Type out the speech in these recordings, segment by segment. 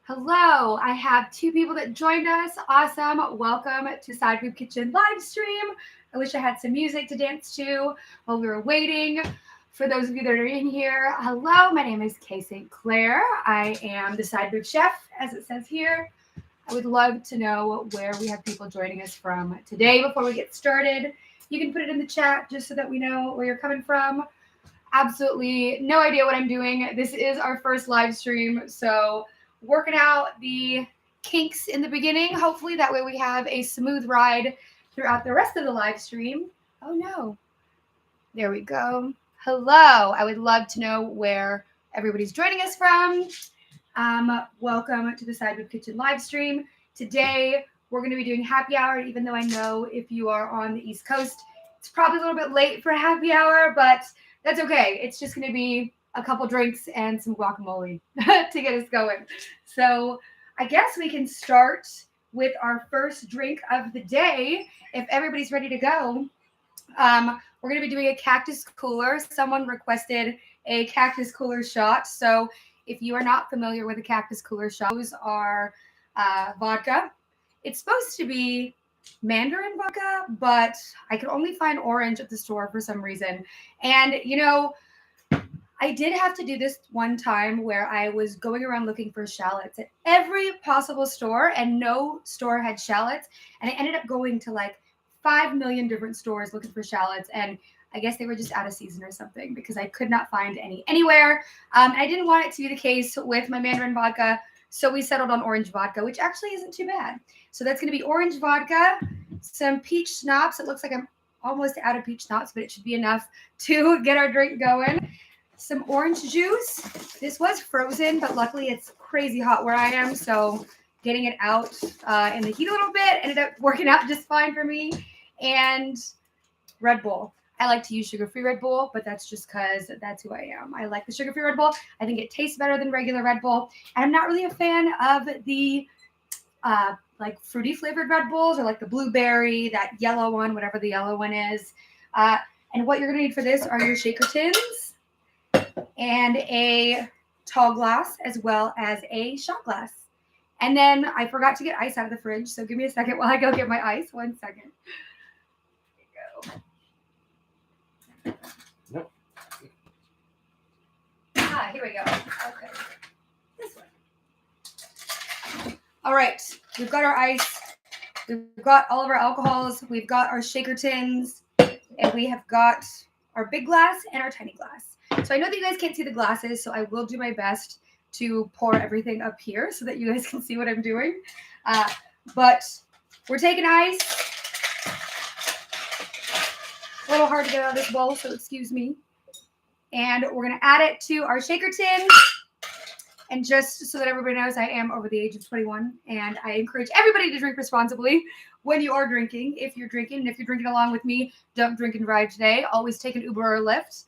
Hello, I have two people that joined us. Awesome. Welcome to SideBoob Kitchen live stream. I wish I had some music to dance to while we were waiting. For those of you that are in here, hello, my name is Kay St. Clair. I am the SideBoob chef, as it says here. I would love to know where we have people joining us from today before we get started. You can put it in the chat just so that we know where you're coming from. Absolutely no idea what I'm doing. This is our first live stream, so working out the kinks in the beginning. Hopefully that way we have a smooth ride throughout the rest of the live stream. Oh no. There we go. Hello. I would love to know where everybody's joining us from. Welcome to the SideBoob Kitchen live stream. Today we're going to be doing happy hour, even though I know if you are on the East Coast, it's probably a little bit late for happy hour, but that's okay. It's just going to be a couple drinks and some guacamole to get us going. So I guess we can start with our first drink of the day. If everybody's ready to go, we're going to be doing a cactus cooler. Someone requested a cactus cooler shot. So if you are not familiar with a cactus cooler shot, those are vodka. It's supposed to be Mandarin vodka, but I could only find orange at the store for some reason. And, you know, I did have to do this one time where I was going around looking for shallots at every possible store, and no store had shallots. And I ended up going to like 5 million different stores looking for shallots, and I guess they were just out of season or something because I could not find any anywhere. I didn't want it to be the case with my Mandarin vodka, so we settled on orange vodka, which actually isn't too bad. So that's going to be orange vodka, some peach schnapps. It looks like I'm almost out of peach schnapps, but it should be enough to get our drink going. Some orange juice. This was frozen, but luckily it's crazy hot where I am, so getting it out in the heat a little bit ended up working out just fine for me. And Red Bull. I like to use sugar-free Red Bull, but that's just because that's who I am. I like the sugar-free Red Bull. I think it tastes better than regular Red Bull. And I'm not really a fan of the like fruity flavored Red Bulls or like the blueberry, that yellow one, whatever the yellow one is. And what you're going to need for this are your shaker tins and a tall glass as well as a shot glass. And then I forgot to get ice out of the fridge, so give me a second while I go get my ice. 1 second. Nope. Here we go. Okay. This one. All right. We've got our ice. We've got all of our alcohols. We've got our shaker tins. And we have got our big glass and our tiny glass. So I know that you guys can't see the glasses, so I will do my best to pour everything up here so that you guys can see what I'm doing. But we're taking ice. A little hard to get out of this bowl, so excuse me. And we're going to add it to our shaker tin. And just so that everybody knows, I am over the age of 21, and I encourage everybody to drink responsibly when you are drinking. If you're drinking, and if you're drinking along with me, don't drink and drive today. Always take an Uber or a Lyft.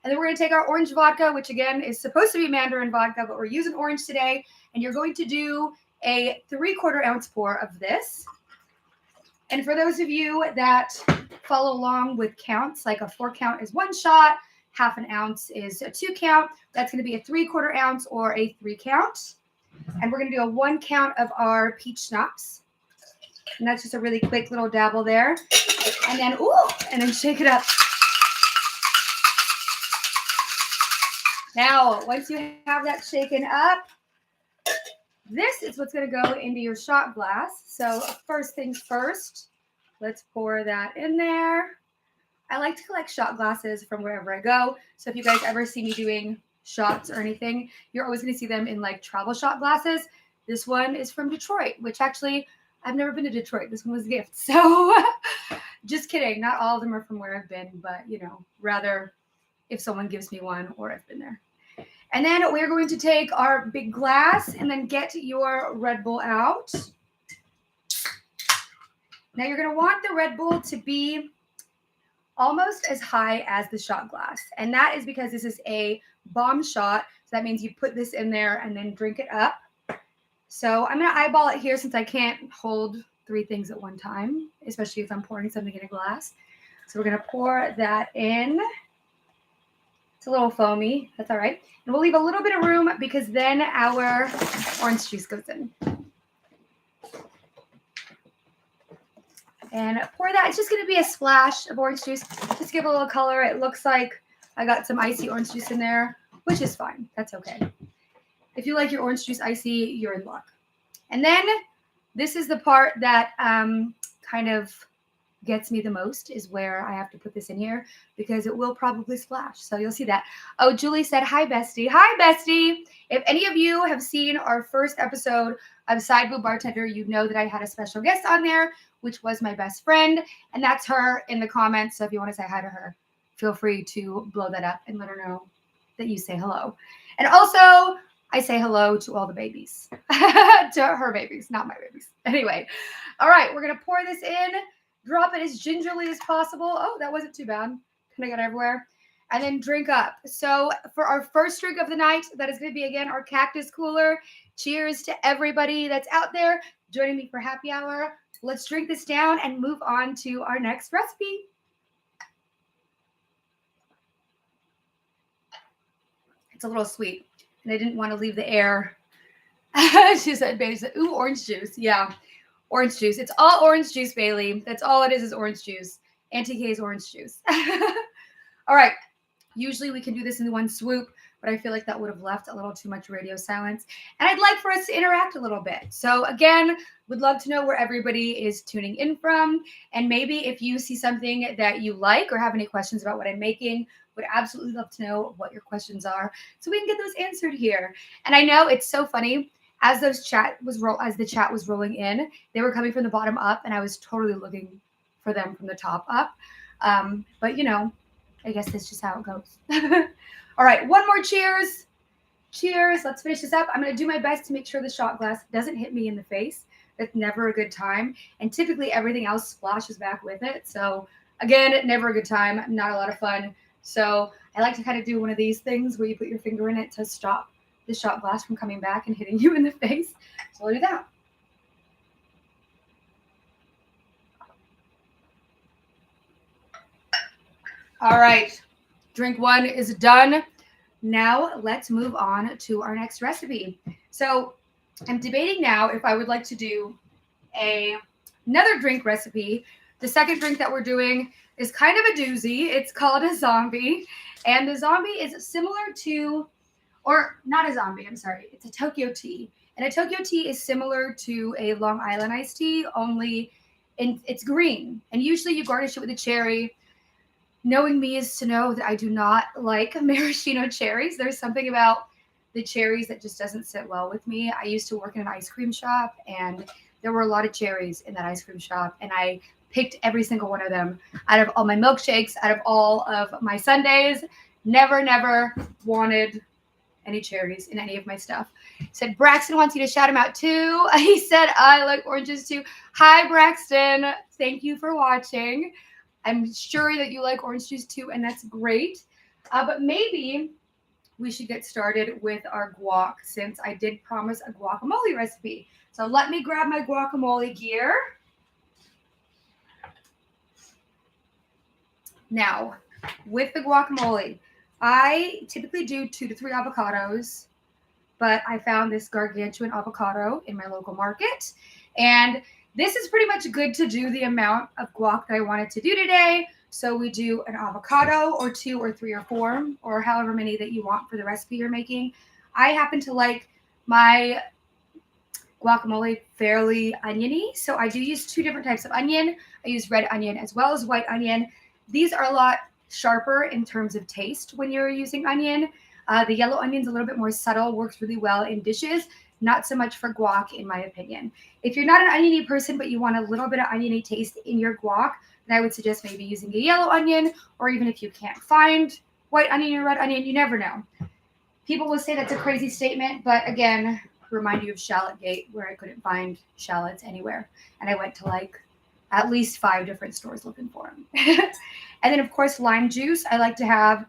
And then we're going to take our orange vodka, which again is supposed to be Mandarin vodka, but we're using orange today. And you're going to do a 3/4 ounce pour of this. And for those of you that follow along with counts, like a 4 count is 1 shot, half an ounce is a 2 count. That's going to be a 3/4 ounce or a 3 count. And we're going to do a 1 count of our peach schnapps. And that's just a really quick little dabble there. And then shake it up. Now, once you have that shaken up, this is what's going to go into your shot glass. So first things first, let's pour that in there. I like to collect shot glasses from wherever I go. So if you guys ever see me doing shots or anything, you're always going to see them in like travel shot glasses. This one is from Detroit, which actually I've never been to Detroit. This one was a gift. So just kidding. Not all of them are from where I've been, but you know, rather if someone gives me one or I've been there. And then we're going to take our big glass and then get your Red Bull out. Now you're going to want the Red Bull to be almost as high as the shot glass. And that is because this is a bomb shot. So that means you put this in there and then drink it up. So I'm going to eyeball it here since I can't hold 3 things at one time, especially if I'm pouring something in a glass. So we're going to pour that in. It's a little foamy. That's all right. And we'll leave a little bit of room because then our orange juice goes in. And pour that. It's just going to be a splash of orange juice. Just give a little color. It looks like I got some icy orange juice in there, which is fine. That's okay. If you like your orange juice icy, you're in luck. And then this is the part that kind of gets me the most, is where I have to put this in here because it will probably splash. So you'll see that. Oh, Julie said, hi, bestie. Hi, bestie. If any of you have seen our first episode of SideBoob Bartender, you know that I had a special guest on there, which was my best friend. And that's her in the comments. So if you want to say hi to her, feel free to blow that up and let her know that you say hello. And also, I say hello to all the babies, to her babies, not my babies. Anyway, all right, we're going to pour this in, drop it as gingerly as possible. Oh, that wasn't too bad. Kind of got everywhere. And then drink up. So for our first drink of the night, that is going to be, again, our Cactus cooler. Cheers to everybody that's out there joining me for happy hour. Let's drink this down and move on to our next recipe. It's a little sweet, and I didn't want to leave the air. She said, baby said, ooh, orange juice. Yeah, orange juice. It's all orange juice, Bailey. That's all it is orange juice. Auntie K's orange juice. All right. Usually we can do this in one swoop, but I feel like that would have left a little too much radio silence. And I'd like for us to interact a little bit. So again, would love to know where everybody is tuning in from. And maybe if you see something that you like or have any questions about what I'm making, would absolutely love to know what your questions are so we can get those answered here. And I know it's so funny. As the chat was rolling in, they were coming from the bottom up, and I was totally looking for them from the top up. But you know, I guess that's just how it goes. All right, one more cheers. Cheers. Let's finish this up. I'm going to do my best to make sure the shot glass doesn't hit me in the face. That's never a good time. And typically everything else splashes back with it. So again, never a good time. Not a lot of fun. So I like to kind of do one of these things where you put your finger in it to stop the shot glass from coming back and hitting you in the face. So I'll do that. All right. Drink one is done. Now let's move on to our next recipe. So I'm debating now if I would like to do another drink recipe. The second drink that we're doing is kind of a doozy. It's called a zombie. And the zombie is similar to, or not a zombie, I'm sorry. It's a Tokyo tea. And a Tokyo tea is similar to a Long Island iced tea, only it's green. And usually you garnish it with a cherry. Knowing me is to know that I do not like maraschino cherries. There's something about the cherries that just doesn't sit well with me. I used to work in an ice cream shop, and there were a lot of cherries in that ice cream shop, and I picked every single one of them out of all my milkshakes, out of all of my sundaes. Never wanted any cherries in any of my stuff. Said Braxton wants you to shout him out too. He said, I like oranges too. Hi, Braxton. Thank you for watching. I'm sure that you like orange juice too, and that's great. But maybe we should get started with our guac, since I did promise a guacamole recipe. So let me grab my guacamole gear. Now, with the guacamole, I typically do 2 to 3 avocados, but I found this gargantuan avocado in my local market, and this is pretty much good to do the amount of guac that I wanted to do today. So we do an avocado or 2 or 3 or 4, or however many that you want for the recipe you're making. I happen to like my guacamole fairly oniony, so I do use 2 different types of onion. I use red onion as well as white onion. These are a lot sharper in terms of taste when you're using onion. The yellow onion's a little bit more subtle, works really well in dishes. Not so much for guac, in my opinion. If you're not an oniony person, but you want a little bit of oniony taste in your guac, then I would suggest maybe using a yellow onion, or even if you can't find white onion or red onion, you never know. People will say that's a crazy statement, but again, remind you of Shallot Gate, where I couldn't find shallots anywhere. And I went to like at least 5 different stores looking for them. And then of course, lime juice. I like to have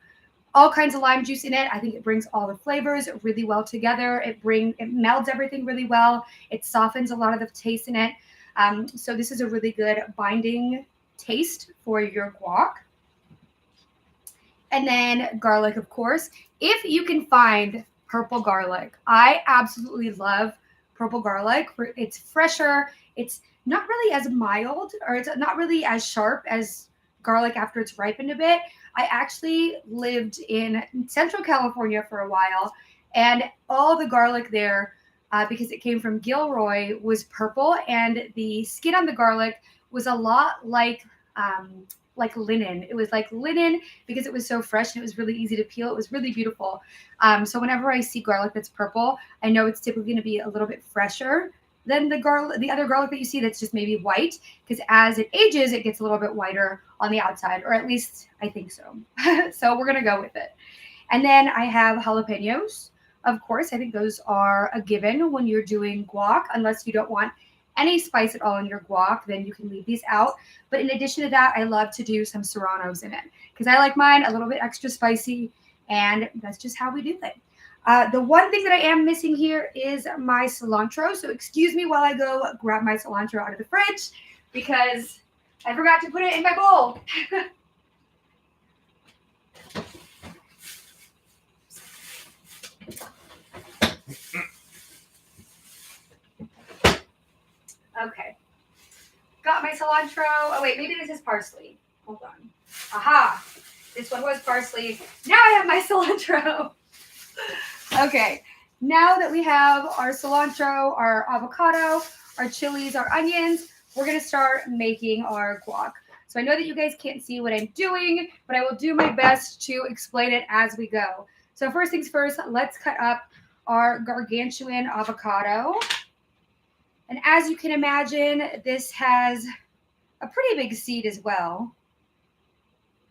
all kinds of lime juice in it. I think it brings all the flavors really well together. It melds everything really well. It softens a lot of the taste in it. So this is a really good binding taste for your guac. And then garlic, of course. If you can find purple garlic, I absolutely love purple garlic. It's fresher. It's not really as mild, or it's not really as sharp as garlic after it's ripened a bit. I actually lived in Central California for a while, and all the garlic there, because it came from Gilroy, was purple, and the skin on the garlic was a lot like linen. It was like linen because it was so fresh and it was really easy to peel. It was really beautiful. So whenever I see garlic that's purple, I know it's typically going to be a little bit fresher than the other garlic that you see that's just maybe white, because as it ages, it gets a little bit whiter on the outside, or at least I think so. So we're going to go with it. And then I have jalapenos. Of course, I think those are a given when you're doing guac, unless you don't want any spice at all in your guac, then you can leave these out. But in addition to that, I love to do some serranos in it because I like mine a little bit extra spicy, and that's just how we do it. The one thing that I am missing here is my cilantro. So excuse me while I go grab my cilantro out of the fridge because I forgot to put it in my bowl. Okay. Got my cilantro. Oh, wait, maybe this is parsley. Hold on. Aha. This one was parsley. Now I have my cilantro. Okay. Now that we have our cilantro, our avocado, our chilies, our onions, we're going to start making our guac. So I know that you guys can't see what I'm doing, but I will do my best to explain it as we go. So first things first, let's cut up our gargantuan avocado. And as you can imagine, this has a pretty big seed as well.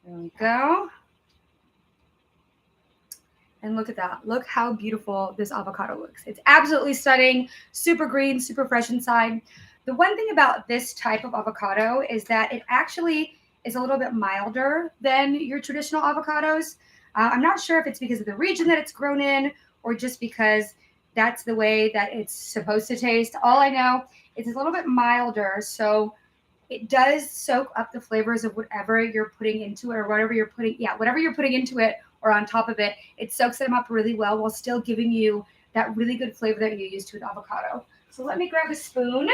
There we go. And look at that. Look how beautiful this avocado looks. It's absolutely stunning, super green, super fresh inside. The one thing about this type of avocado is that it actually is a little bit milder than your traditional avocados. I'm not sure if it's because of the region that it's grown in or just because that's the way that it's supposed to taste. All I know is it's a little bit milder, so it does soak up the flavors of whatever you're putting into it, or whatever you're putting into it or on top of it. It soaks them up really well while still giving you that really good flavor that you're used to with avocado. So let me grab a spoon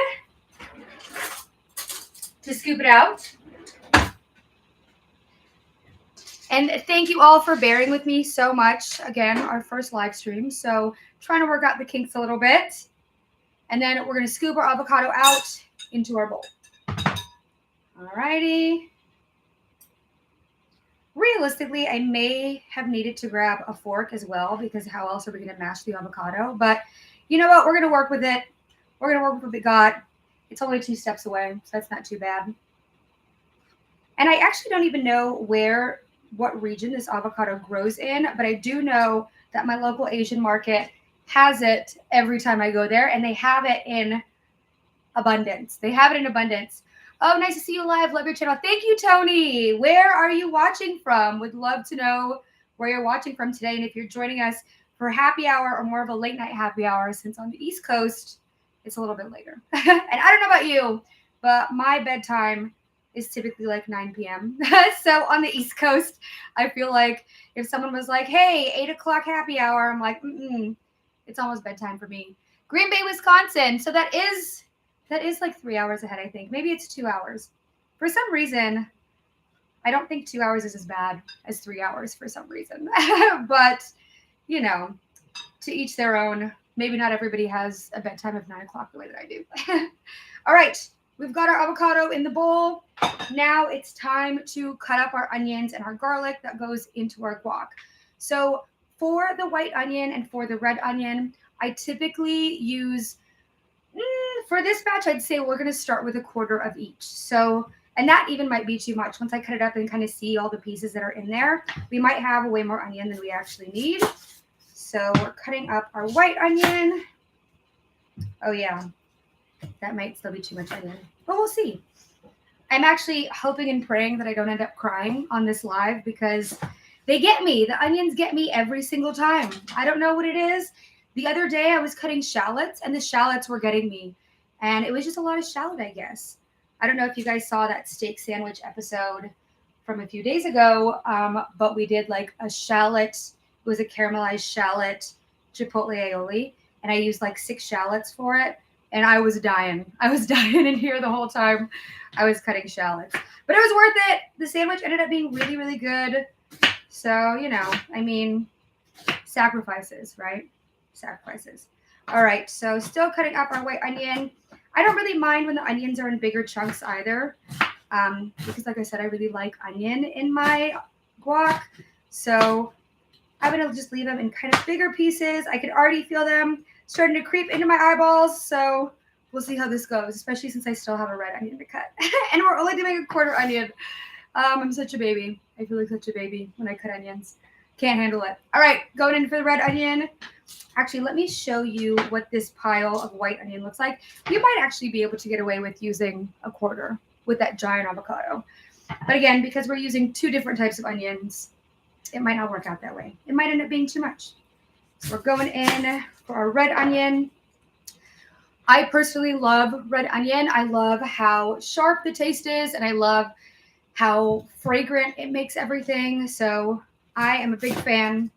to scoop it out. And thank you all for bearing with me so much. Again, our first live stream, so trying to work out the kinks a little bit. And then we're going to scoop our avocado out into our bowl. Alrighty. Realistically, I may have needed to grab a fork as well, because how else are we going to mash the avocado? But you know what? We're going to work with it. We're going to work with what we got. It's only 2 steps away, so that's not too bad. And I actually don't even know what region this avocado grows in, but I do know that my local Asian market has it every time I go there, and they have it in abundance. Oh, nice to see you live. Love your channel. Thank you, Tony. Where are you watching from? Would love to know where you're watching from today, and if you're joining us for happy hour or more of a late night happy hour, since on the East Coast, it's a little bit later. And I don't know about you, but my bedtime is typically like 9 p.m. So on the East Coast, I feel like if someone was like, hey, 8 o'clock happy hour, I'm like, it's almost bedtime for me. Green Bay, Wisconsin. So that is like 3 hours ahead, I think. Maybe it's 2 hours. For some reason, I don't think 2 hours is as bad as 3 hours for some reason. But, you know, to each their own. Maybe not everybody has a bedtime of 9 o'clock the way that I do. All right. We've got our avocado in the bowl. Now it's time to cut up our onions and our garlic that goes into our guac. So for the white onion and for the red onion, I typically use, for this batch, I'd say we're going to start with 1/4 of each. So, and that even might be too much. Once I cut it up and kind of see all the pieces that are in there, we might have way more onion than we actually need. So we're cutting up our white onion. Oh yeah, that might still be too much onion, but we'll see. I'm actually hoping and praying that I don't end up crying on this live, because they get me. The onions get me every single time. I don't know what it is. The other day I was cutting shallots, and the shallots were getting me. And it was just a lot of shallot, I guess. I don't know if you guys saw that steak sandwich episode from a few days ago, but we did like a shallot. It was a caramelized shallot chipotle aioli, and I used like 6 shallots for it, and I was dying. I was dying in here the whole time I was cutting shallots, but it was worth it. The sandwich ended up being really, really good. So, you know, I mean, sacrifices, right? Sacrifices. All right, so still cutting up our white onion. I don't really mind when the onions are in bigger chunks either, because like I said, I really like onion in my guac. So I'm going to just leave them in kind of bigger pieces. I can already feel them starting to creep into my eyeballs. So we'll see how this goes, especially since I still have a red onion to cut. And we're only doing a quarter onion. I'm such a baby. I feel like such a baby when I cut onions. Can't handle it. All right, going in for the red onion. Actually, let me show you what this pile of white onion looks like. You might actually be able to get away with using a quarter with that giant avocado. But again, because we're using 2 different types of onions, it might not work out that way. It might end up being too much. So we're going in for our red onion. I personally love red onion. I love how sharp the taste is, and I love how fragrant it makes everything. So I am a big fan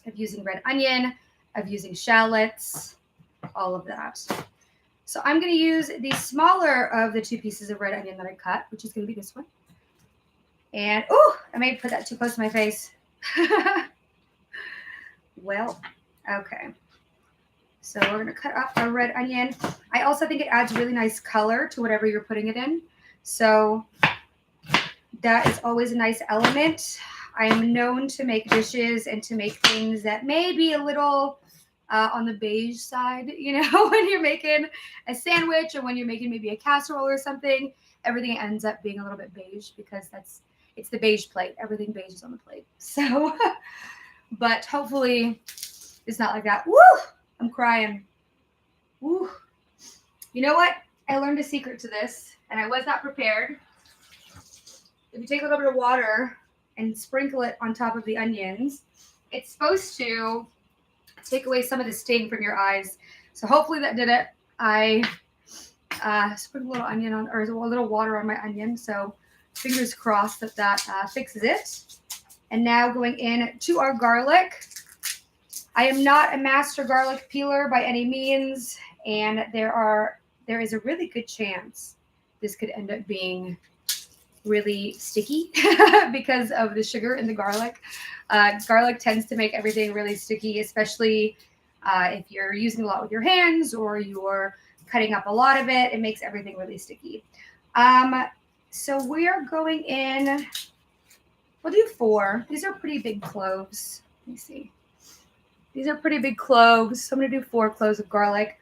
of using red onion, of using shallots, all of that. So I'm going to use the smaller of the 2 pieces of red onion that I cut, which is going to be this one. And, oh, I may put that too close to my face. Well, okay. So we're going to cut up our red onion. I also think it adds really nice color to whatever you're putting it in. So that is always a nice element. I am known to make dishes and to make things that may be a little on the beige side, you know, when you're making a sandwich or when you're making maybe a casserole or something, everything ends up being a little bit beige because it's the beige plate. Everything beige is on the plate. So, but hopefully it's not like that. Woo! I'm crying. Woo! You know what? I learned a secret to this, and I was not prepared. If you take a little bit of water and sprinkle it on top of the onions, it's supposed to take away some of the sting from your eyes. So hopefully that did it. I sprinkled a little onion on, or a little water on my onion. So fingers crossed that fixes it. And now going in to our garlic. I am not a master garlic peeler by any means, and there is a really good chance this could end up being really sticky because of the sugar in the garlic. Garlic tends to make everything really sticky, especially if you're using a lot with your hands or you're cutting up a lot of it. It makes everything really sticky. So we are going in, we'll do 4. These are pretty big cloves. Let me see. These are pretty big cloves. So I'm going to do 4 cloves of garlic.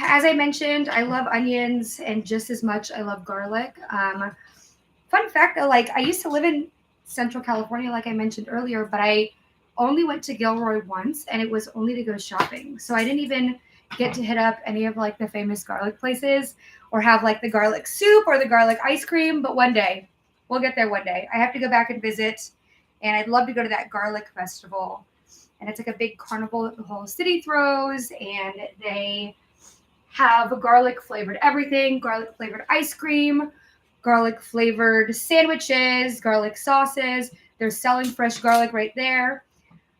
As I mentioned, I love onions, and just as much I love garlic. Fun fact though, like I used to live in Central California, like I mentioned earlier, but I only went to Gilroy once, and it was only to go shopping. So I didn't even get to hit up any of like the famous garlic places or have like the garlic soup or the garlic ice cream. But one day, we'll get there one day. I have to go back and visit, and I'd love to go to that garlic festival. And it's like a big carnival that the whole city throws, and they have garlic flavored everything, garlic flavored ice cream, garlic flavored sandwiches, garlic sauces. They're selling fresh garlic right there.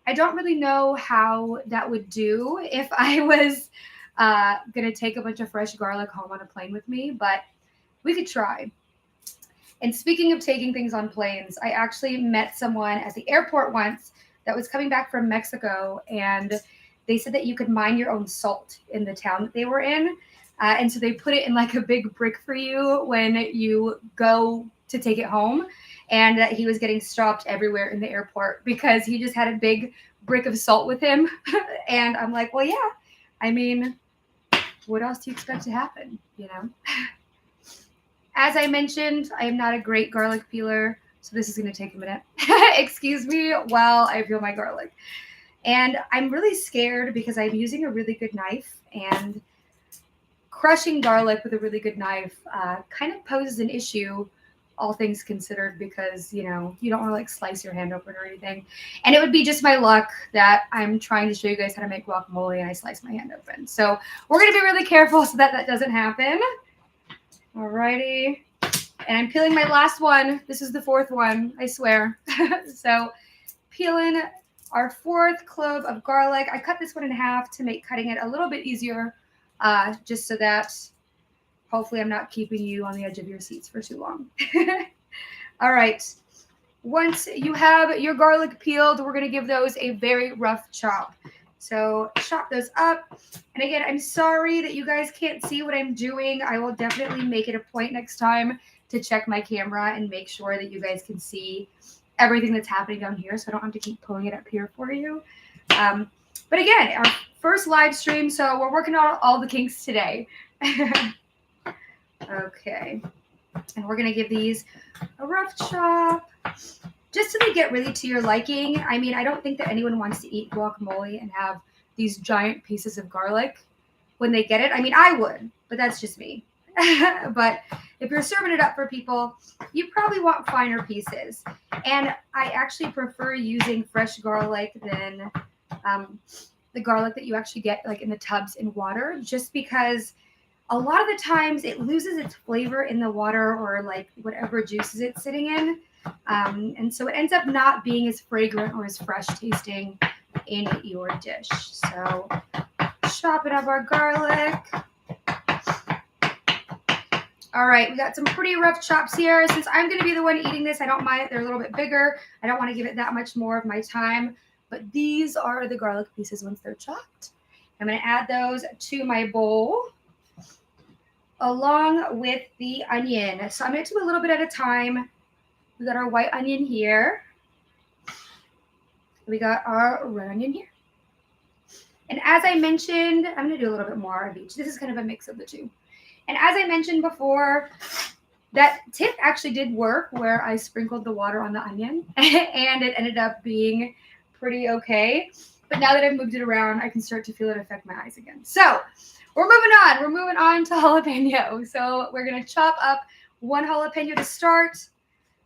I don't really know how that would do if I was going to take a bunch of fresh garlic home on a plane with me, but we could try. And speaking of taking things on planes, I actually met someone at the airport once that was coming back from Mexico, and they said that you could mine your own salt in the town that they were in. And so they put it in like a big brick for you when you go to take it home. And that he was getting stopped everywhere in the airport because he just had a big brick of salt with him. And I'm like, well, yeah, I mean, what else do you expect to happen, you know? As I mentioned, I am not a great garlic peeler, so this is going to take a minute. Excuse me while I peel my garlic. And I'm really scared because I'm using a really good knife, and crushing garlic with a really good knife kind of poses an issue, all things considered, because, you know, you don't want to like slice your hand open or anything. And it would be just my luck that I'm trying to show you guys how to make guacamole and I slice my hand open. So we're going to be really careful so that that doesn't happen. Alrighty. And I'm peeling my last one. This is the fourth one, I swear. So peeling our fourth clove of garlic. I cut this one in half to make cutting it a little bit easier, just so that hopefully I'm not keeping you on the edge of your seats for too long. All right. Once you have your garlic peeled, we're going to give those a very rough chop. So chop those up. And again, I'm sorry that you guys can't see what I'm doing. I will definitely make it a point next time to check my camera and make sure that you guys can see everything that's happening down here, so I don't have to keep pulling it up here for you. But again, our first live stream, so we're working on all the kinks today. Okay. And we're going to give these a rough chop just so they get really to your liking. I mean, I don't think that anyone wants to eat guacamole and have these giant pieces of garlic when they get it. I mean, I would, but that's just me. But if you're serving it up for people, you probably want finer pieces. And I actually prefer using fresh garlic than the garlic that you actually get like in the tubs in water, just because a lot of the times it loses its flavor in the water or like whatever juices it's sitting in. And so it ends up not being as fragrant or as fresh tasting in your dish. So chopping up our garlic. All right, we got some pretty rough chops here. Since I'm going to be the one eating this, I don't mind if they're a little bit bigger. I don't want to give it that much more of my time. But these are the garlic pieces once they're chopped. I'm going to add those to my bowl along with the onion. So I'm going to do a little bit at a time. We got our white onion here. We got our red onion here. And as I mentioned, I'm going to do a little bit more of each. This is kind of a mix of the two. And as I mentioned before, that tip actually did work where I sprinkled the water on the onion and it ended up being pretty okay. But now that I've moved it around, I can start to feel it affect my eyes again. So we're moving on. We're moving on to jalapeno. So we're going to chop up one jalapeno to start.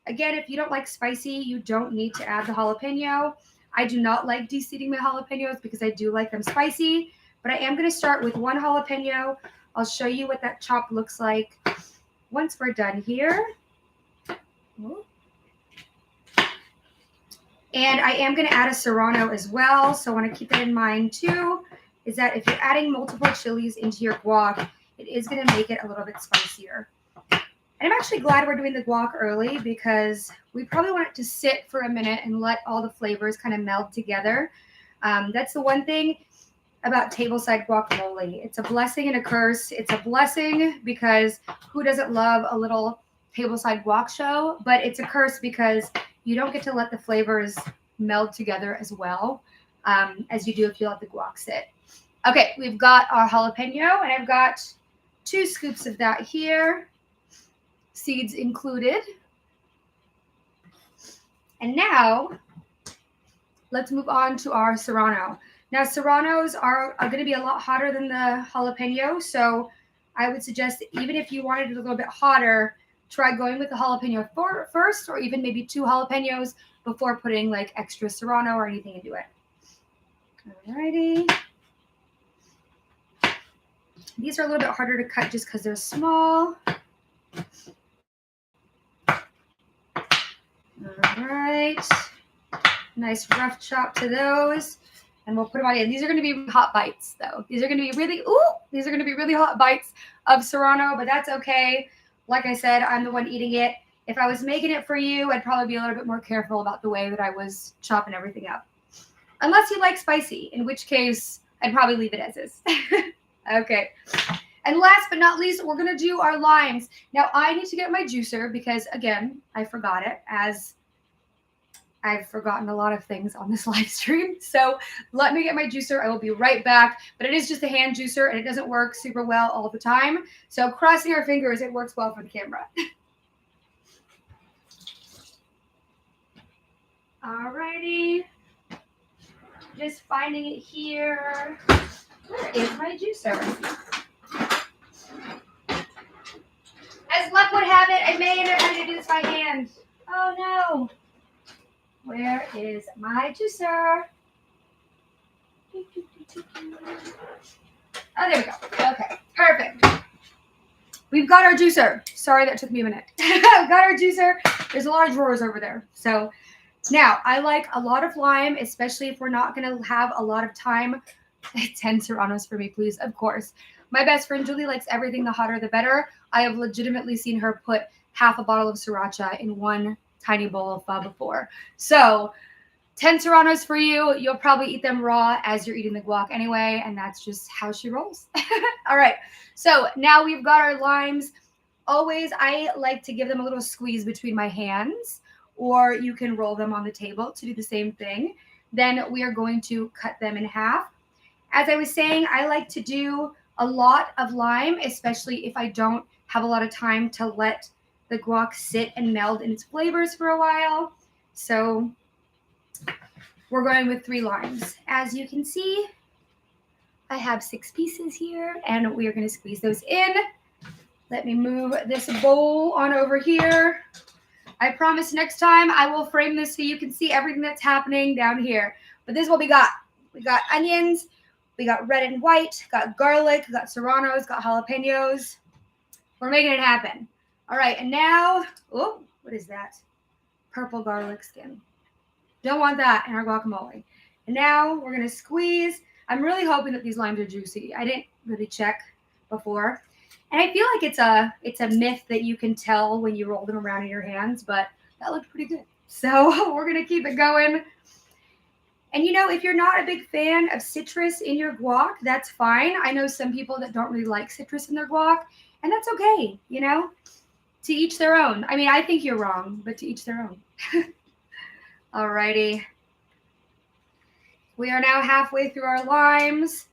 Again, if you don't like spicy, you don't need to add the jalapeno. I do not like de-seeding my jalapenos because I do like them spicy. But I am going to start with one jalapeno. I'll show you what that chop looks like once we're done here. And I am going to add a serrano as well. So I want to keep that in mind too, is that if you're adding multiple chilies into your guac, it is going to make it a little bit spicier. And I'm actually glad we're doing the guac early because we probably want it to sit for a minute and let all the flavors kind of meld together. That's the one thing about tableside guacamole. It's a blessing and a curse. It's a blessing because who doesn't love a little tableside guac show? But it's a curse because you don't get to let the flavors meld together as well as you do if you let the guac sit. Okay, we've got our jalapeno, and I've got 2 scoops of that here, seeds included. And now let's move on to our serrano. Now, serranos are going to be a lot hotter than the jalapeno, so I would suggest even if you wanted it a little bit hotter, try going with the jalapeno first, or even maybe 2 jalapenos before putting like extra serrano or anything into it. Alrighty. These are a little bit harder to cut just because they're small. All right. Nice rough chop to those. And we'll put them on in. These are going to be hot bites, though. These are going to be really hot bites of serrano, but that's okay. Like I said, I'm the one eating it. If I was making it for you, I'd probably be a little bit more careful about the way that I was chopping everything up. Unless you like spicy, in which case I'd probably leave it as is. Okay. And last but not least, we're going to do our limes. Now, I need to get my juicer because, again, I forgot it, as I've forgotten a lot of things on this live stream. So let me get my juicer. I will be right back. But it is just a hand juicer, and it doesn't work super well all the time. So crossing our fingers, it works well for the camera. Alrighty. Just finding it here. Where is my juicer? As luck would have it, I may end up having to do this by hand. Oh no. Where is my juicer? Oh, there we go. Okay, perfect. we've got our juicer. Sorry, that took me a minute. We've got our juicer. There's a lot of drawers over there. So now I like a lot of lime, especially if we're not going to have a lot of time. 10 Serranos for me, please. Of course. My best friend Julie likes everything the hotter the better. I have legitimately seen her put half a bottle of sriracha in one tiny bowl of pho before. So 10 Serranos for you. You'll probably eat them raw as you're eating the guac anyway, and that's just how she rolls. All right. So now we've got our limes. Always, I like to give them a little squeeze between my hands, or you can roll them on the table to do the same thing. Then we are going to cut them in half. As I was saying, I like to do a lot of lime, especially if I don't have a lot of time to let the guac sit and meld in its flavors for a while. So we're going with 3 limes. As you can see, I have 6 pieces here, and we are going to squeeze those in. Let me move this bowl on over here. I promise next time I will frame this so you can see everything that's happening down here. But this is what we got. We got onions. We got red and white, got garlic, got serranos, got jalapenos. We're making it happen. All right, and now, oh, what is that? Purple garlic skin. Don't want that in our guacamole. And now we're going to squeeze. I'm really hoping that these limes are juicy. I didn't really check before. And I feel like it's a myth that you can tell when you roll them around in your hands, but that looked pretty good. So we're going to keep it going. And, you know, if you're not a big fan of citrus in your guac, that's fine. I know some people that don't really like citrus in their guac, and that's okay, you know? To each their own. I mean, I think you're wrong, but to each their own. Alrighty. We are now halfway through our limes.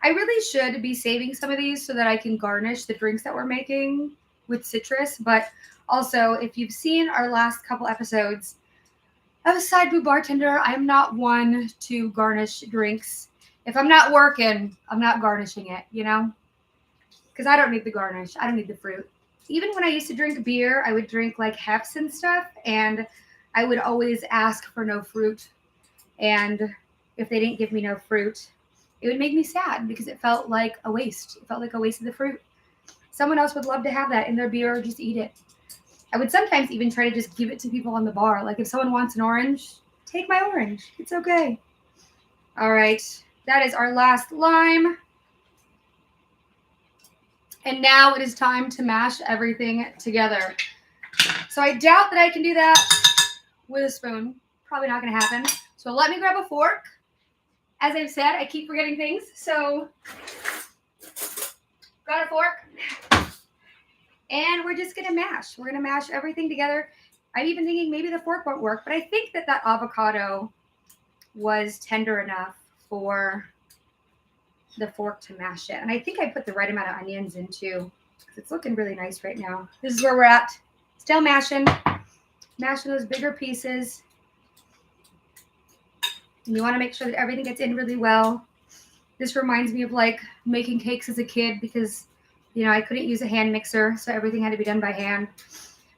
I really should be saving some of these so that I can garnish the drinks that we're making with citrus. But also, if you've seen our last couple episodes, I'm a SideBoob bartender. I'm not one to garnish drinks. If I'm not working, I'm not garnishing it, you know? Because I don't need the garnish. I don't need the fruit. Even when I used to drink beer, I would drink like hefts and stuff, and I would always ask for no fruit. And if they didn't give me no fruit, it would make me sad because it felt like a waste. It felt like a waste of the fruit. Someone else would love to have that in their beer or just eat it. I would sometimes even try to just give it to people on the bar. Like if someone wants an orange, take my orange. It's okay. All right. That is our last lime. And now it is time to mash everything together. So I doubt that I can do that with a spoon. Probably not going to happen. So let me grab a fork. As I've said, I keep forgetting things. So got a fork. And we're just going to mash. We're going to mash everything together. I'm even thinking maybe the fork won't work, but I think that avocado was tender enough for the fork to mash it. And I think I put the right amount of onions in too, because it's looking really nice right now. This is where we're at. Still mashing those bigger pieces. And you want to make sure that everything gets in really well. This reminds me of like making cakes as a kid because, you know, I couldn't use a hand mixer, so everything had to be done by hand.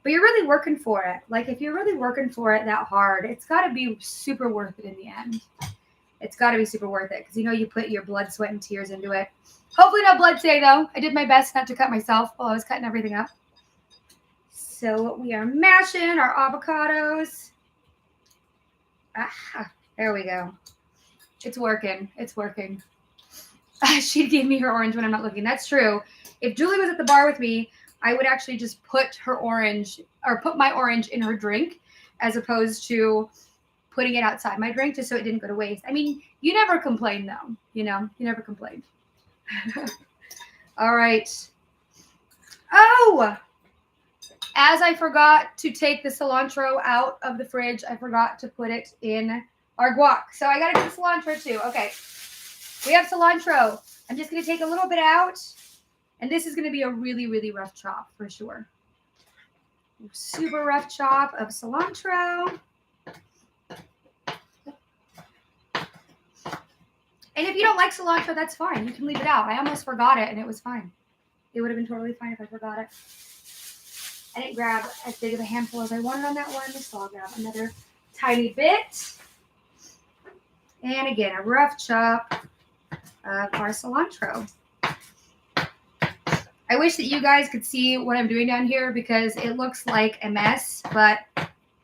But you're really working for it. Like if you're really working for it that hard, it's got to be super worth it in the end. It's got to be super worth it because, you know, you put your blood, sweat, and tears into it. Hopefully no blood today, though. I did my best not to cut myself while I was cutting everything up. So we are mashing our avocados. Ah, there we go. It's working. It's working. She gave me her orange when I'm not looking. That's true. If Julie was at the bar with me, I would actually just put her orange or put my orange in her drink as opposed to putting it outside my drink just so it didn't go to waste. I mean, you never complain though, you know, you never complain. All right. Oh, as I forgot to take the cilantro out of the fridge, I forgot to put it in our guac. So I got to do cilantro too. Okay. We have cilantro. I'm just going to take a little bit out. And this is going to be a really, really rough chop for sure. Super rough chop of cilantro. And if you don't like cilantro, that's fine. You can leave it out. I almost forgot it, and it was fine. It would have been totally fine if I forgot it. I didn't grab as big of a handful as I wanted on that one, so I'll grab another tiny bit. And again, a rough chop of our cilantro. I I wish that you guys could see what I'm doing down here because it looks like a mess, but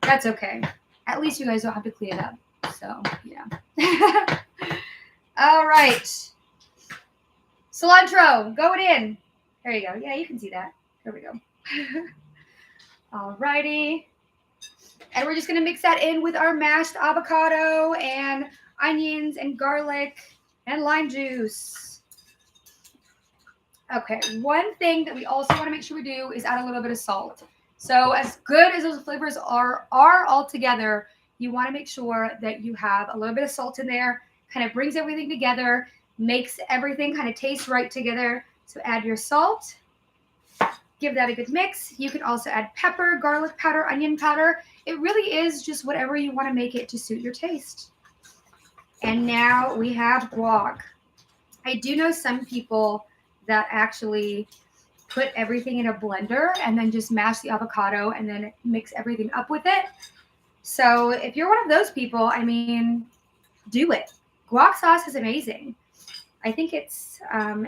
that's okay. At least you guys don't have to clean it up. So, yeah. All right. Cilantro, going in. There you go. Yeah, you can see that. There we go. All righty. And we're just going to mix that in with our mashed avocado and onions and garlic and lime juice. Okay, one thing that we also want to make sure we do is add a little bit of salt. So as good as those flavors are all together, you want to make sure that you have a little bit of salt in there, kind of brings everything together, makes everything kind of taste right together. So add your salt, give that a good mix. You can also add pepper, garlic powder, onion powder. It really is just whatever you want to make it to suit your taste. And now we have guac. I do know some people that actually put everything in a blender and then just mash the avocado and then mix everything up with it. So if you're one of those people, I mean, do it. Guac sauce is amazing. I think it's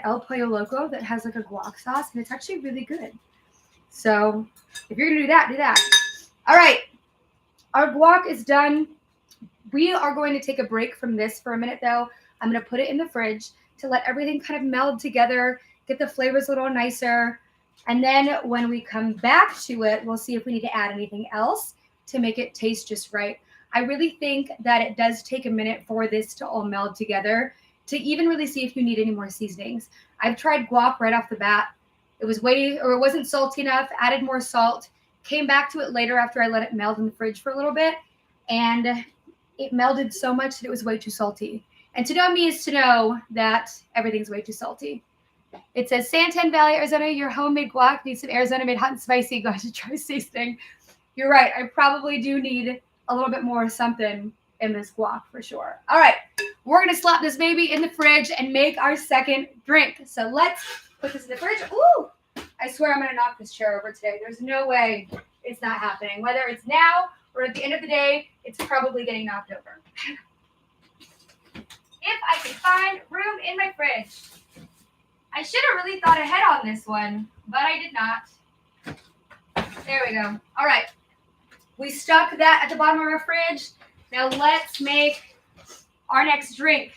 El Pollo Loco that has like a guac sauce, and it's actually really good. So if you're going to do that, do that. All right. Our guac is done. We are going to take a break from this for a minute, though. I'm going to put it in the fridge to let everything kind of meld together, get the flavors a little nicer. And then when we come back to it, we'll see if we need to add anything else to make it taste just right. I really think that it does take a minute for this to all meld together to even really see if you need any more seasonings. I've tried guac right off the bat. It wasn't salty enough, added more salt, came back to it later after I let it meld in the fridge for a little bit, and it melded so much that it was way too salty. And to know me is to know that everything's way too salty. It says, Santan Valley, Arizona, your homemade guac needs some Arizona made hot and spicy. Go ahead and try tasting. You're right. I probably do need a little bit more something in this guac for sure. All right. We're going to slap this baby in the fridge and make our second drink. So let's put this in the fridge. Ooh, I swear I'm going to knock this chair over today. There's no way it's not happening. Whether it's now or at the end of the day, it's probably getting knocked over. If I can find room in my fridge. I should have really thought ahead on this one, but I did not. There we go. All right. We stuck that at the bottom of our fridge. Now let's make our next drink.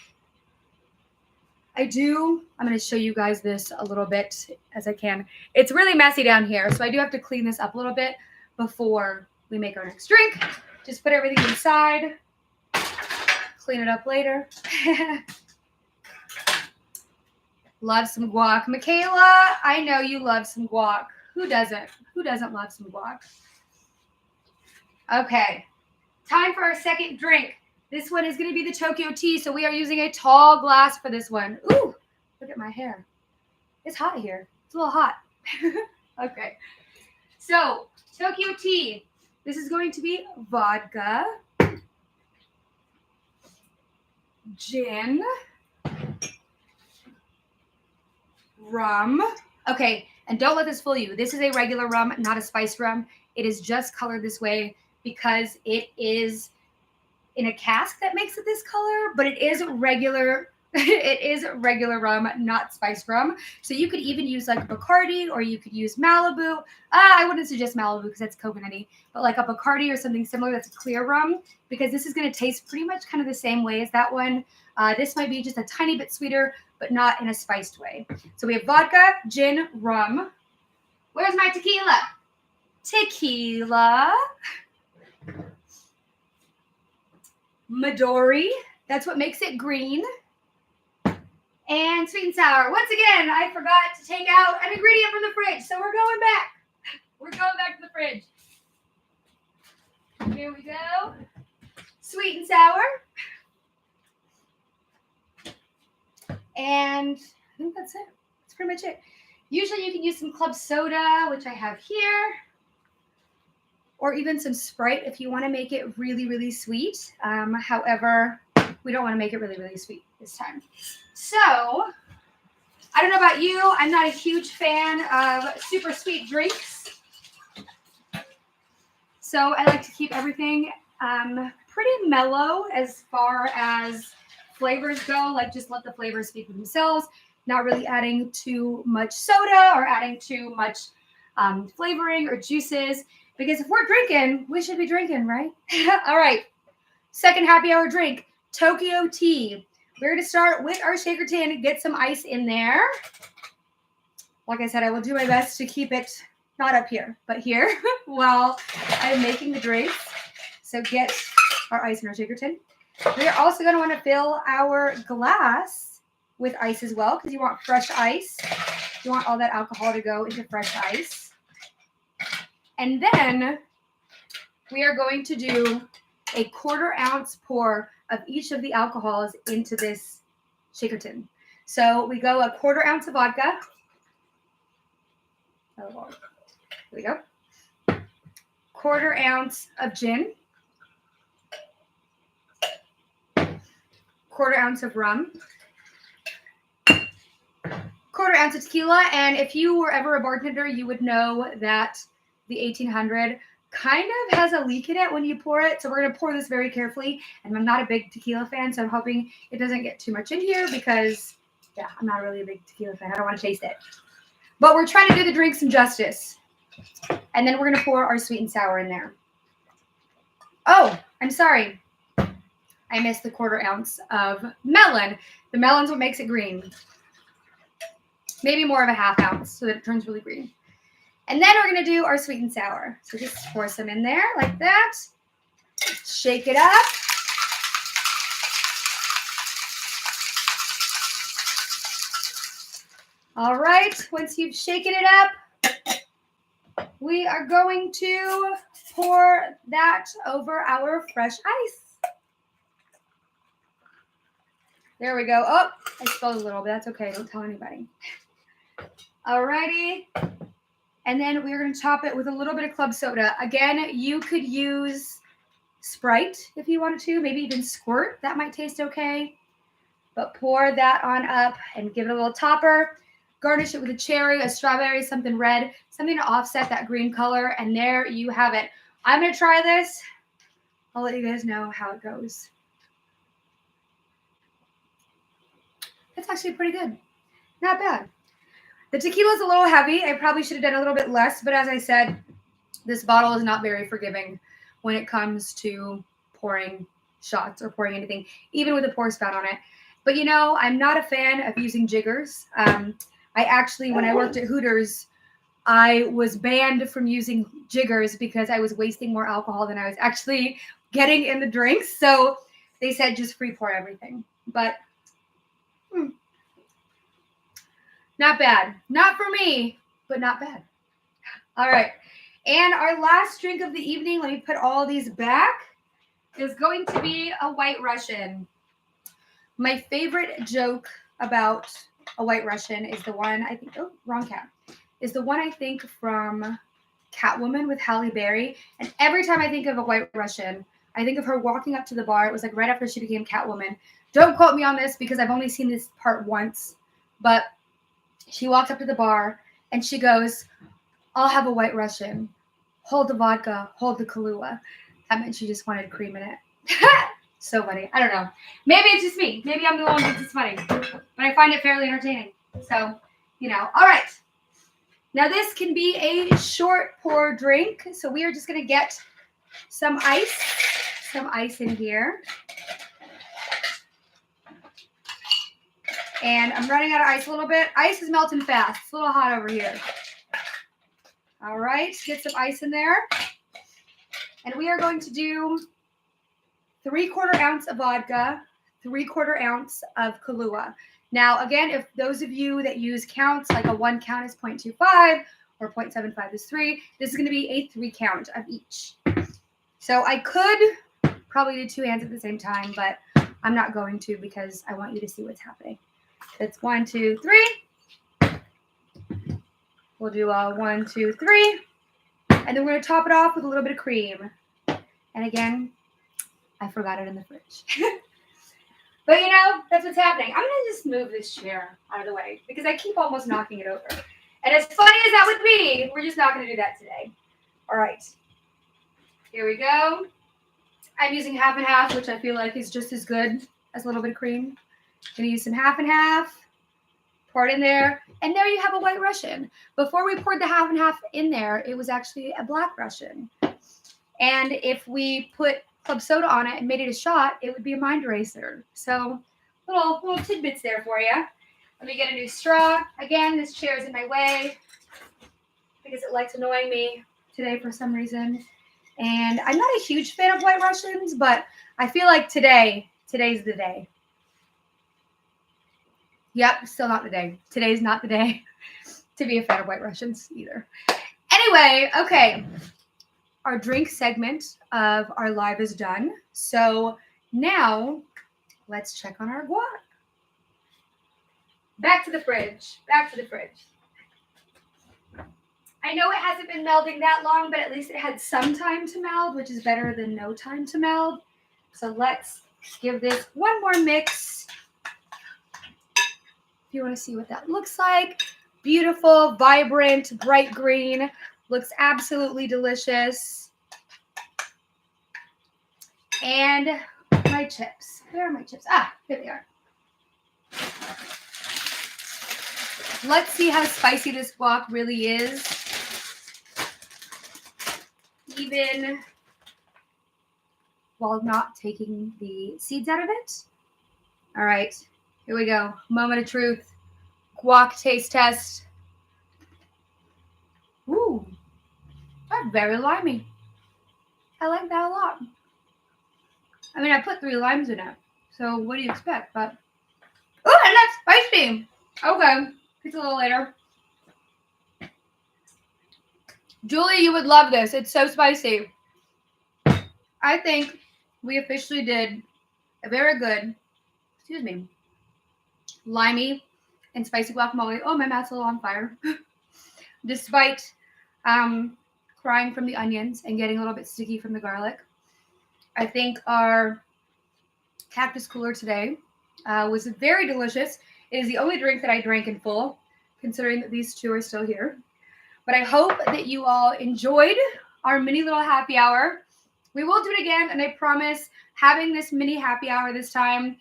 I'm going to show you guys this a little bit as I can. It's really messy down here, so I do have to clean this up a little bit before we make our next drink. Just put everything inside. Clean it up later. Love some guac. Michaela, I know you love some guac. Who doesn't? Who doesn't love some guac? Okay. Time for our second drink. This one is going to be the Tokyo tea, so we are using a tall glass for this one. Ooh, look at my hair. It's hot here. It's a little hot. Okay. So, Tokyo tea. This is going to be vodka, gin, rum. Okay, and don't let this fool you. This is a regular rum, not a spiced rum. It is just colored this way because it is in a cask that makes it this color, but it is regular. It is regular rum, not spiced rum. So you could even use like a Bacardi, or you could use Malibu. I wouldn't suggest Malibu because that's coconutty, but like a Bacardi or something similar that's a clear rum, because this is going to taste pretty much kind of the same way as that one. This might be just a tiny bit sweeter, but not in a spiced way. So we have vodka, gin, rum. Where's my tequila? Tequila. Midori. That's what makes it green. And sweet and sour. Once again, I forgot to take out an ingredient from the fridge, so we're going back. We're going back to the fridge. Here we go. Sweet and sour. And I think that's it. That's pretty much it. Usually you can use some club soda, which I have here, or even some Sprite if you want to make it really, really sweet. However, we don't want to make it really, really sweet this time. So, I don't know about you. I'm not a huge fan of super sweet drinks. So, I like to keep everything pretty mellow as far as flavors go. Like, just let the flavors speak for themselves. not really adding too much soda or adding too much flavoring or juices. Because if we're drinking, we should be drinking, right? All right. Second happy hour drink, Tokyo tea. We're going to start with our shaker tin, get some ice in there. Like I said, I will do my best to keep it not up here, but here while I'm making the drinks. So get our ice in our shaker tin. We are also going to want to fill our glass with ice as well, because you want fresh ice. You want all that alcohol to go into fresh ice. And then we are going to do a 1/4 ounce pour of each of the alcohols into this shaker tin. So we go a 1/4 ounce of vodka. Oh, here we go. 1/4 ounce of gin. 1/4 ounce of rum. 1/4 ounce of tequila. And if you were ever a bartender, you would know that the 1800 kind of has a leak in it when you pour it. So we're going to pour this very carefully. And I'm not a big tequila fan, so I'm hoping it doesn't get too much in here because, yeah, I'm not really a big tequila fan. I don't want to taste it. But we're trying to do the drink some justice. And then we're going to pour our sweet and sour in there. Oh, I'm sorry. I missed the 1/4 ounce of melon. The melon's what makes it green. Maybe more of a 1/2 ounce so that it turns really green. And then we're going to do our sweet and sour. So just pour some in there like that. Shake it up. All right. Once you've shaken it up, we are going to pour that over our fresh ice. There we go. Oh, I spilled a little bit. That's okay. Don't tell anybody. Alrighty. And then we're going to top it with a little bit of club soda. Again, you could use Sprite if you wanted to. Maybe even Squirt. That might taste okay. But pour that on up and give it a little topper. Garnish it with a cherry, a strawberry, something red, something to offset that green color. And there you have it. I'm going to try this. I'll let you guys know how it goes. It's actually pretty good. Not bad. The tequila's a little heavy. I probably should have done a little bit less, but as I said, this bottle is not very forgiving when it comes to pouring shots or pouring anything, even with a pour spout on it. But you know, I'm not a fan of using jiggers. I actually, when I worked at Hooters, I was banned from using jiggers because I was wasting more alcohol than I was actually getting in the drinks. So they said just free pour everything. But not bad. Not for me, but not bad. All right. And our last drink of the evening, let me put all these back, is going to be a White Russian. My favorite joke about a White Russian is the one, I think, oh, wrong cat, is the one I think from Catwoman with Halle Berry. And every time I think of a White Russian, I think of her walking up to the bar. It was like right after she became Catwoman. Don't quote me on this because I've only seen this part once. But she walks up to the bar and she goes, "I'll have a White Russian. Hold the vodka, hold the Kahlua." That meant she just wanted cream in it. So funny. I don't know. Maybe it's just me. Maybe I'm the one who thinks it's funny. But I find it fairly entertaining. So, you know. All right. Now this can be a short pour drink. So we are just going to get some ice in here. And I'm running out of ice a little bit. Ice is melting fast. It's a little hot over here. All right. Get some ice in there. And we are going to do 3/4 ounce of vodka, 3/4 ounce of Kahlua. Now, again, if those of you that use counts, like a 1 count is 0.25 or 0.75 is 3, this is going to be a 3 count of each. So I could probably do 2 hands at the same time, but I'm not going to because I want you to see what's happening. It's 1, 2, 3. We'll do a 1, 2, 3. And then we're going to top it off with a little bit of cream. And again, I forgot it in the fridge. But you know, that's what's happening. I'm going to just move this chair out of the way because I keep almost knocking it over. And as funny as that would be, we're just not going to do that today. All right. Here we go. I'm using 1/2 and 1/2, which I feel like is just as good as a little bit of cream. Going to use some 1/2 and 1/2. pour it in there, and there you have a White Russian. Before we poured the half and half in there, it was actually a Black Russian. And if we put club soda on it and made it a shot, it would be a mind eraser. So little tidbits there for you. Let me get a new straw. Again, this chair is in my way because it likes annoying me today for some reason. And I'm not a huge fan of White Russians, but I feel like today's the day. Yep, still not the day. Today's not the day to be a fan of White Russians either. Anyway, okay. Our drink segment of our live is done. So now let's check on our guac. Back to the fridge. I know it hasn't been melding that long, but at least it had some time to meld, which is better than no time to meld. So let's give this one more mix. If you want to see what that looks like. Beautiful, vibrant, bright green. Looks absolutely delicious. And my chips. Where are my chips? Ah, here they are. Let's see how spicy this guac really is. Even while not taking the seeds out of it. All right, here we go. Moment of truth. Guac taste test. Ooh, that's very limey. I like that a lot. I mean, I put 3 limes in it, so what do you expect? But oh, and that's spicy. Okay, it's a little later. Julie, you would love this. It's so spicy. I think we officially did a very good, limey and spicy guacamole. Oh, my mouth's a little on fire. Despite crying from the onions and getting a little bit sticky from the garlic. I think our Cactus cooler today was very delicious. It is the only drink that I drank in full, considering that these 2 are still here. But I hope that you all enjoyed our mini little happy hour. We will do it again, and I promise having this mini happy hour this time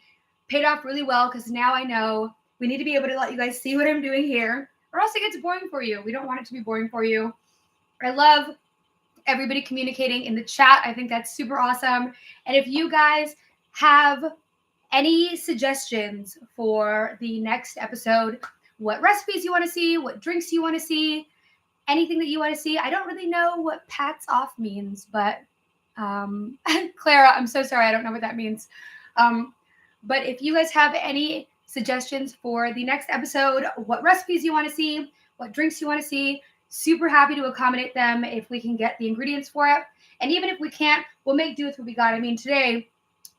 paid off really well because now I know we need to be able to let you guys see what I'm doing here, or else it gets boring for you. We don't want it to be boring for you. I love everybody communicating in the chat. I think that's super awesome. And if you guys have any suggestions for the next episode, what recipes you want to see, what drinks you want to see, anything that you want to see. I don't really know what pats off means, but Clara, I'm so sorry. I don't know what that means. But if you guys have any suggestions for the next episode, what recipes you want to see, what drinks you want to see, super happy to accommodate them if we can get the ingredients for it. And even if we can't, we'll make do with what we got. I mean, today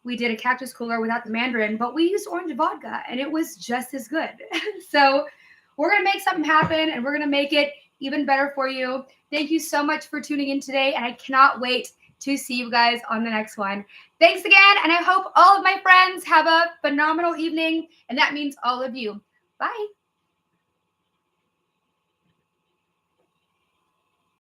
we did a Cactus cooler without the mandarin, but we used orange vodka and it was just as good. So we're going to make something happen and we're going to make it even better for you. Thank you so much for tuning in today, and I cannot wait to see you guys on the next one. Thanks again, and I hope all of my friends have a phenomenal evening, and that means all of you. Bye.